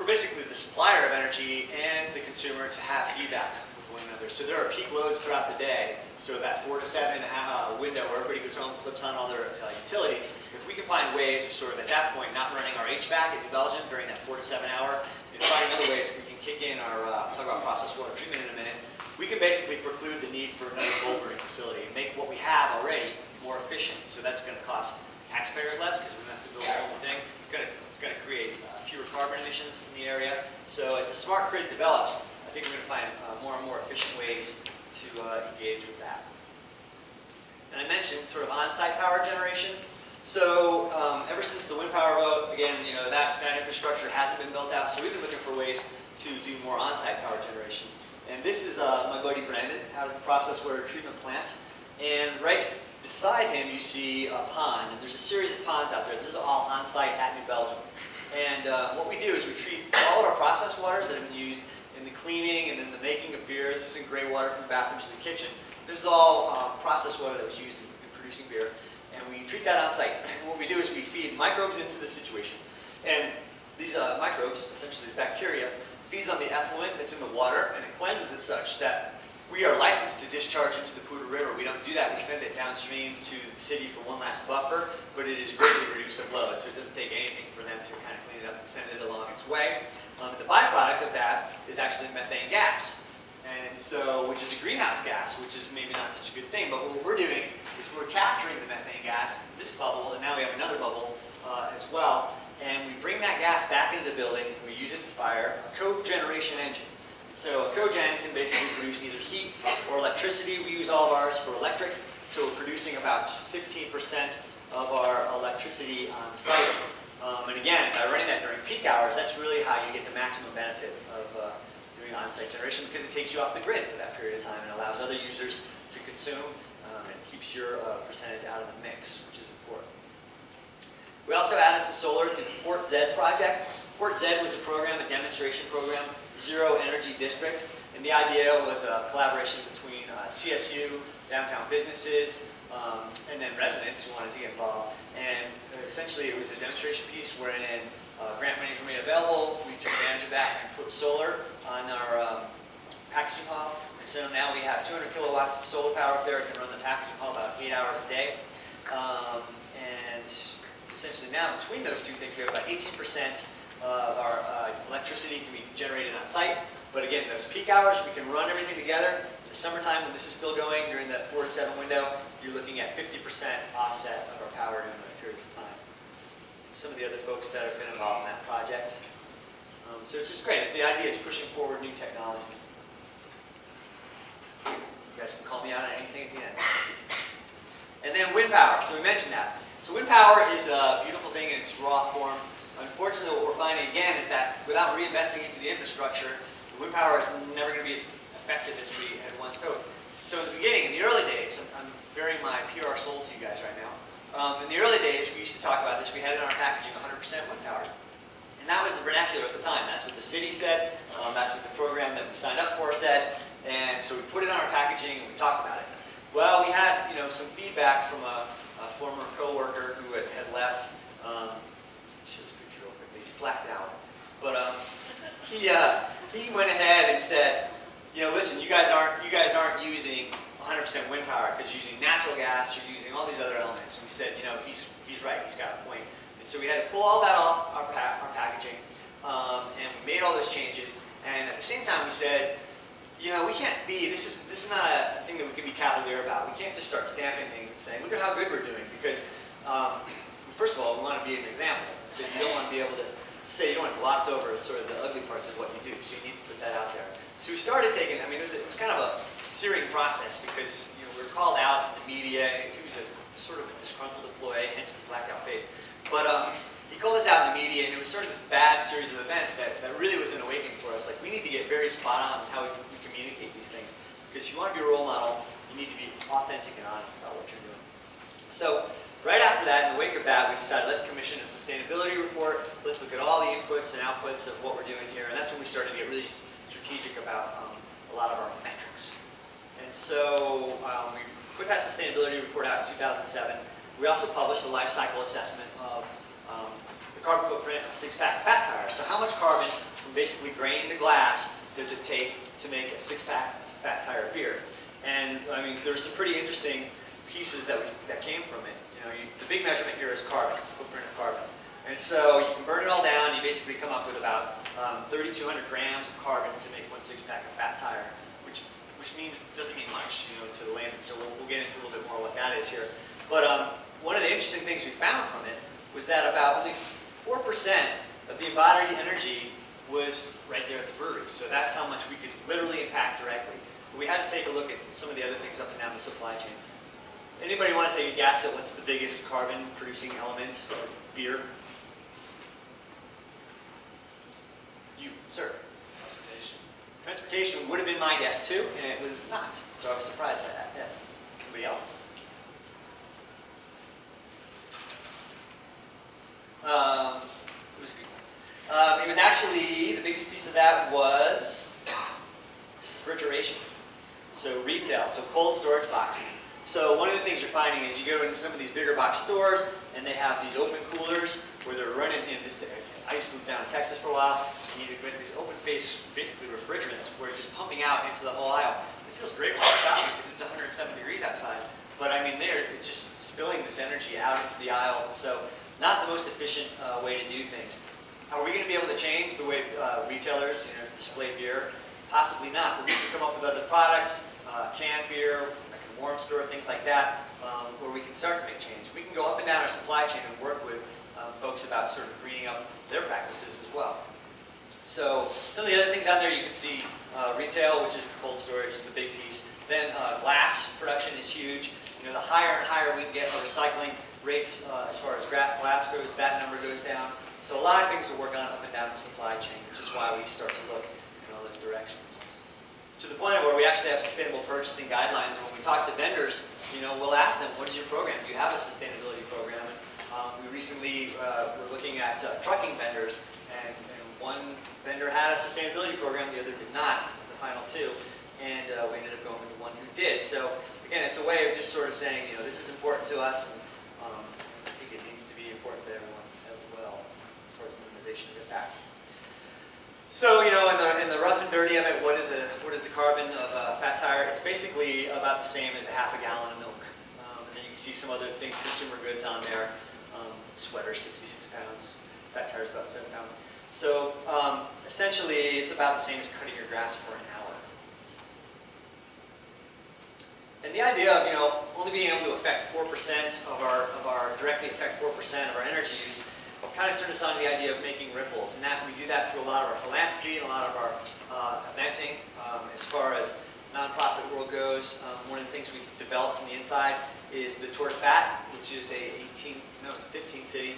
basically the supplier of energy and the consumer to have feedback with one another. So there are peak loads throughout the day. So that 4 to 7 window where everybody goes home and flips on all their utilities, if we can find ways of sort of at that point not running our HVAC at New Belgium during that 4 to 7 hour, and finding other ways we can kick in our, I'll talk about processed water treatment in a minute, we can basically preclude the need for another cold brewing facility and make what we have already more efficient. So that's going to cost taxpayers less because we don't have to build our own thing. It's going to create fewer carbon emissions in the area. So as the smart grid develops, I think we're going to find more and more efficient ways to engage with that. And I mentioned sort of on-site power generation. So ever since the wind power vote, again, that infrastructure hasn't been built out. So we've been looking for ways to do more on-site power generation. And this is my buddy Brandon out of the process water treatment plant. And right beside him, you see a pond. And there's a series of ponds out there. This is all on-site at New Belgium. And what we do is we treat all of our processed waters that have been used in the cleaning and in the making of beer. This isn't gray water from the bathrooms to the kitchen. This is all processed water that was used in producing beer. And we treat that on-site. And what we do is we feed microbes into the situation. And these microbes, essentially this bacteria, feeds on the effluent that's in the water, and it cleanses it such that we are licensed to discharge into the Poudre River. We don't do that. We send it downstream to the city for one last buffer, but it is greatly reduced of load, so it doesn't take anything for them to kind of clean it up and send it along its way. The byproduct of that is actually methane gas, and so which is a greenhouse gas, which is maybe not such a good thing. But what we're doing is we're capturing the methane gas, this bubble, and now we have another bubble as well, and we bring that gas back into the building, and we use it to fire a cogeneration engine. So a cogen can basically produce either heat or electricity. We use all of ours for electric, so we're producing about 15% of our electricity on site. And again, by running that during peak hours, that's really how you get the maximum benefit of doing on-site generation, because it takes you off the grid for that period of time and allows other users to consume and keeps your percentage out of the mix, which is important. We also added some solar through the Fort Z project. Fort Z was a program, a demonstration program, Zero Energy District, and the idea was a collaboration between CSU, downtown businesses, and then residents who wanted to get involved. And essentially it was a demonstration piece wherein grant monies were made available. We took advantage of that and put solar on our packaging hall. And so now we have 200 kilowatts of solar power up there. It can run the packaging hall about 8 hours a day. And essentially now between those two things, we have about 18% of our electricity can be generated on site. But again, those peak hours, we can run everything together. In the summertime, when this is still going, during that 4 to 7 window, you're looking at 50% offset of our power during those periods of time. Some of the other folks that have been involved in that project. So it's just great. The idea is pushing forward new technology. You guys can call me out on anything at the end. And then wind power. So we mentioned that. So wind power is a beautiful thing in its raw form. Unfortunately, what we're finding again is that without reinvesting into the infrastructure, the wind power is never going to be as effective as we had once hoped. So in the beginning, in the early days, I'm bearing my PR soul to you guys right now. In the early days, we used to talk about this. We had it in our packaging, 100% wind power. And that was the vernacular at the time. That's what the city said. That's what the program that we signed up for said. And so we put it on our packaging and we talked about it. Well, we had some feedback from a former coworker who had left. Show this picture real quickly. He's blacked out. But he went ahead and said, listen, you guys aren't using 100% wind power because you're using natural gas, you're using all these other elements. And we said, he's right, he's got a point. And so we had to pull all that off our packaging, and we made all those changes. And at the same time, we said, we can't be. This is not a thing that we can be cavalier about. We can't just start stamping things and saying, look at how good we're doing, because first of all, we want to be an example. So you don't want to be able to say, you don't want to gloss over sort of the ugly parts of what you do. So you need to put that out there. So we started taking. It was kind of a searing process because we were called out in the media. He was a sort of a disgruntled employee, hence his blacked out face. But he called us out in the media, and it was sort of this bad series of events that really was an awakening for us. Like, we need to get very spot on with how we communicate these things. Because if you want to be a role model, you need to be authentic and honest about what you're doing. So right after that, in the wake of that, we decided let's commission a sustainability report. Let's look at all the inputs and outputs of what we're doing here. And that's when we started to get really strategic about a lot of our metrics. And so we put that sustainability report out in 2007. We also published a life cycle assessment of the carbon footprint of a six-pack fat tire. So how much carbon from basically grain to glass does it take to make a six-pack fat tire beer? And there's some pretty interesting pieces that came from it. The big measurement here is carbon, footprint of carbon. And so you can burn it all down. You basically come up with about 3,200 grams of carbon to make one six-pack of fat tire, which means doesn't mean much, to the layman. So we'll get into a little bit more what that is here. But one of the interesting things we found from it was that about only 4% of the embodied energy was right there at the brewery. So that's how much we could literally impact directly. But we had to take a look at some of the other things up and down the supply chain. Anybody want to take a guess at what's the biggest carbon-producing element of beer? You, sir. Transportation would have been my guess too, and it was not. So I was surprised by that. Yes. Anybody else? It was a good one. It was actually, the biggest piece of that was refrigeration. So retail, so cold storage boxes. So one of the things you're finding is you go into some of these bigger box stores and they have these open coolers where they're running in this. I used to live down in Texas for a while, and you get these open face, basically refrigerants, where it's just pumping out into the whole aisle. It feels great when you're shopping because it's 107 degrees outside. But it's just spilling this energy out into the aisles, and so not the most efficient way to do things. Are we going to be able to change the way retailers display beer? Possibly not, but we can come up with other products, canned beer, like a warm store, things like that. where we can start to make change. We can go up and down our supply chain and work with folks about sort of greening up their practices as well. So some of the other things out there you can see, retail, which is cold storage, is the big piece. Then glass production is huge. You know, the higher and higher we get our recycling rates as far as glass goes, that number goes down. So a lot of things to work on up and down the supply chain, which is why we start to look in all those directions. To the point where we actually have sustainable purchasing guidelines. When we talk to vendors, you know, we'll ask them, what is your program? Do you have a sustainability program? And, we recently were looking at trucking vendors, and one vendor had a sustainability program, the other did not, the final two, and we ended up going with the one who did. So again, it's a way of just sort of saying, you know, this is important to us, and I think it needs to be important to everyone as well, as far as minimization of impact. So, you know, in the rough and dirty of it, what is the carbon of a fat tire? It's basically about the same as a half a gallon of milk. And then you can see some other things, consumer goods on there. Sweater, 66 pounds. Fat tire is about 7 pounds. So, essentially, it's about the same as cutting your grass for an hour. And the idea of, you know, only being able to affect 4% directly affect 4% of our energy use kind of turned us on to the idea of making ripples, and that we do that through a lot of our philanthropy and a lot of our eventing. As far as nonprofit world goes, one of the things we've developed from the inside is the Tour de Fat, which is a 15-city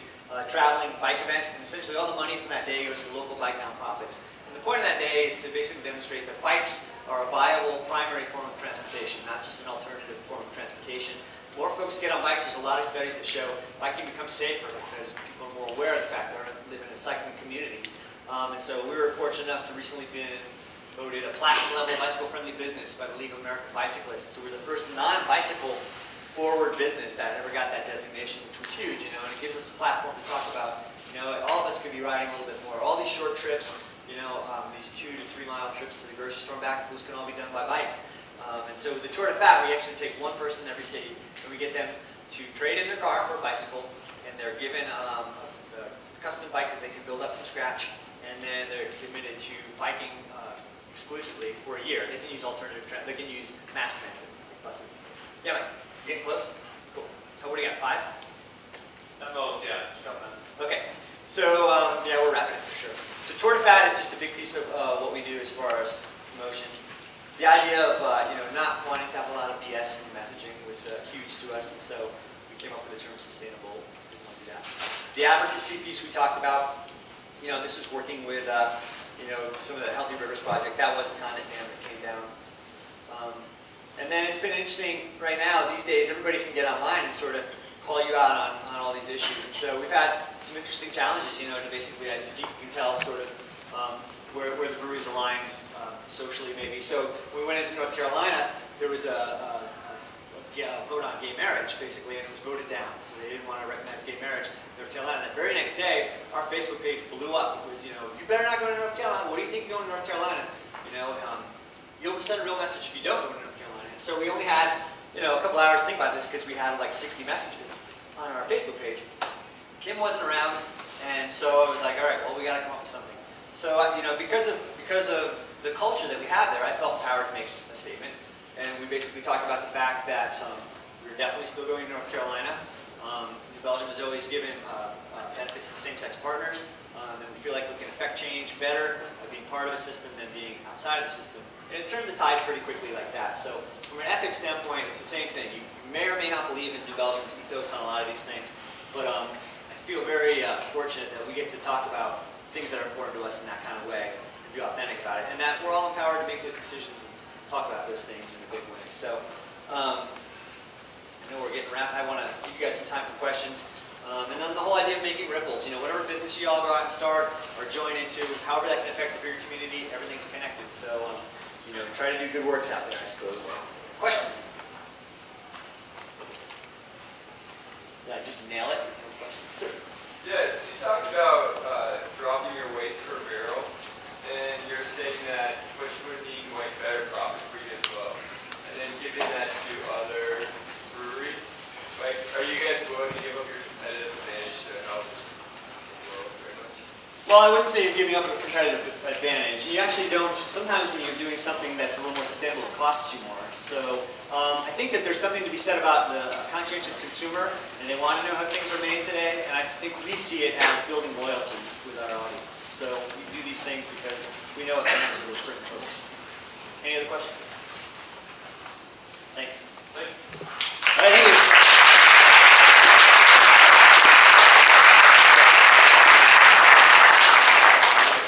traveling bike event, and essentially all the money from that day goes to local bike nonprofits. And the point of that day is to basically demonstrate that bikes are a viable primary form of transportation, not just an alternative form of transportation. More folks get on bikes. There's a lot of studies that show biking becomes safer because people are more aware of the fact that they live in a cycling community. And so we were fortunate enough to recently been voted a platinum level bicycle-friendly business by the League of American Bicyclists. So we're the first non-bicycle forward business that ever got that designation, which was huge, you know, and it gives us a platform to talk about, you know, all of us could be riding a little bit more. All these short trips, you know, these 2 to 3 mile trips to the grocery store and back, those can all be done by bike. And so with the Tour de Fat, we actually take one person in every city, and we get them to trade in their car for a bicycle, and they're given a custom bike that they can build up from scratch, and then they're committed to biking exclusively for a year. They can use alternative transit. They can use mass transit, like buses. Yeah, Mike, you getting close? Cool. What do you got, 5? At most, yeah. Just a couple minutes. Okay. So, yeah, we're wrapping it for sure. So Tour de Fat is just a big piece of what we do as far as promotion. The idea of you know, not wanting to have a lot of BS in messaging was huge to us, and so we came up with the term sustainable. Didn't want to do that. The advocacy piece we talked about, you know, this was working with you know, some of the Healthy Rivers Project. That was the condit dam that came down. And then it's been interesting right now, these days, everybody can get online and sort of call you out on all these issues. And so we've had some interesting challenges, you know, to basically, I think you can tell sort of where the breweries aligned socially maybe. So when we went into North Carolina, there was a vote on gay marriage, basically, and it was voted down. So they didn't want to recognize gay marriage in North Carolina. And the very next day, our Facebook page blew up with, you know, you better not go to North Carolina. What do you think you're going to North Carolina? You know, you'll send a real message if you don't go to North Carolina. And so we only had, you know, a couple hours to think about this because we had like 60 messages on our Facebook page. Kim wasn't around, and so I was like, all right, well, we got to come up with something. So, you know, because of the culture that we have there, I felt empowered to make a statement. And we basically talked about the fact that we're definitely still going to North Carolina. Belgium has always given benefits to same-sex partners. And we feel like we can affect change better by being part of a system than being outside of the system. And it turned the tide pretty quickly like that. So from an ethics standpoint, it's the same thing. You may or may not believe in New Belgium ethos on a lot of these things. But I feel very fortunate that we get to talk about things that are important to us in that kind of way and be authentic about it. And that we're all empowered to make those decisions and talk about those things in a big way. So I know we're getting wrapped. I want to give you guys some time for questions. And then the whole idea of making ripples. You know, whatever business you all go out and start or join into, however that can affect the beer community, everything's connected. So, you know, try to do good works out there, I suppose. Questions? Did I just nail it? No questions? Sir. Yes, you talked about dropping your waste per barrel, and you're saying that which would mean like better profit for you as well. And then giving that to other breweries, like, are you guys willing to give up your competitive advantage to help the world very much? Well, I wouldn't say you're giving up a competitive advantage. You actually don't. Sometimes when you're doing something that's a little more sustainable, it costs you more. So I think that there's something to be said about the conscientious consumer, and they want to know how things are made today. And I think we see it as building loyalty with our audience. So we do these things because we know it connects with a certain purpose. Any other questions? Thanks. Thank you.